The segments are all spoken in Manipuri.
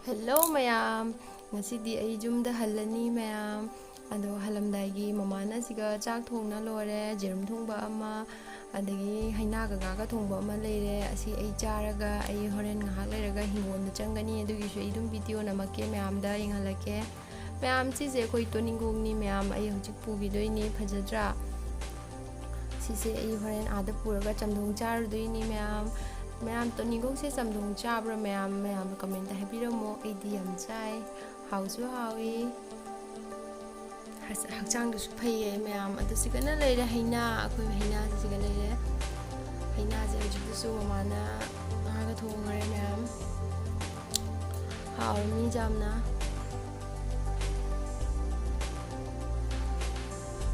Hello mayam, ngasi ay jumda halani mayam. Ado halamdagi mamana siga chak thongna lore, jerum thongba ama, adagi haina gaga thongba ama leire, asi ay charaga ay horen ngahak leiraga hingon changani adugi shu idum video namakke mayam da inghalake. Mayam sise koi toningongni mayam ay hojik pugidoini phajadra. Sise ay horen ada puraga chamdong chardoini mayam. Mayam toningong se samdong chabra mayam comment habiramo aidi yam chai hausu hawi hakchang du su phaye mayam adu sigana leire haina akoi haina sigana leire haina je hujik su mamana aga thongare mayam haw mi jamna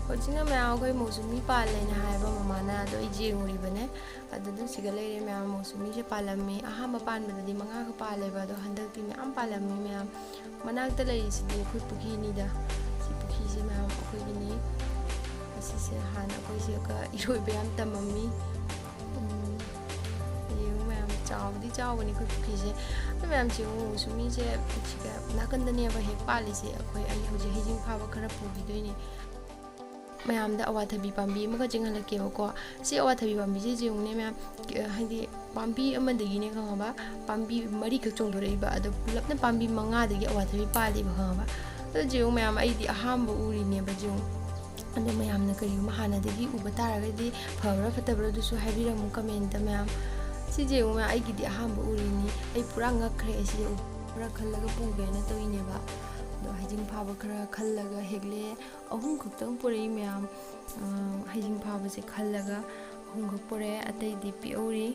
Hojina mayam koi mosumi pale na haiba mamana do ije nguri bane adu siga leire mayam mosumi je palami ahama pan badadi manga ka pale ba do handak ti mayam palami mayam manak ta leire sidi khoi pukhi ni da si pukhi se mayam khoi gini asi se hana khoi se ka iroi bayam tamami yu mayam chaw ni khoi pukhi se mayam chi mosumi je siga nakan da ne ba he pali se khoi ai hoje hejing pha ba khara pugi doini mayamda awathabi pambi amaga jinghalake ko si awathabi pambi je jingune mayam hadi pambi amadagi ne khangaba pambi mari khak chongdorei ba ado pulapna pambi manga dagi awathabi pali ba khangaba ado jing mayam aidi ahamba uri ne ba jing ando mayam na kari mahana dagi uba taragadi phawra fatabra dusu habiramu comment da mayam si jing mayam aigi di ahamba uri ni ai pura ngakre si pura khallaga puge na toine ba hajing phaba khara khallaga hegle ahum khaktang purei mayam hajing phaba se khallaga ahum khak pure atai di piori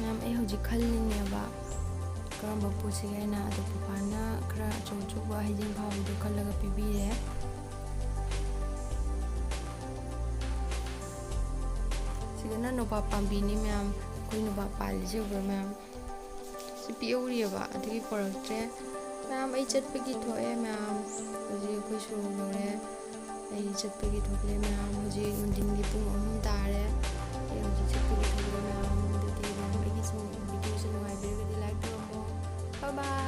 mayam ai hoji khalni ba karamba pusi gaina adu pupana khara chochu ba hajing phaba do khallaga pibire sigana no pa pambi ni mayam koi no ba pali je ba mayam si piori ba adigi poraktre mayam ai chatpagi thoe mayam hoji koi shuru lore ai chatpagi thokle mayam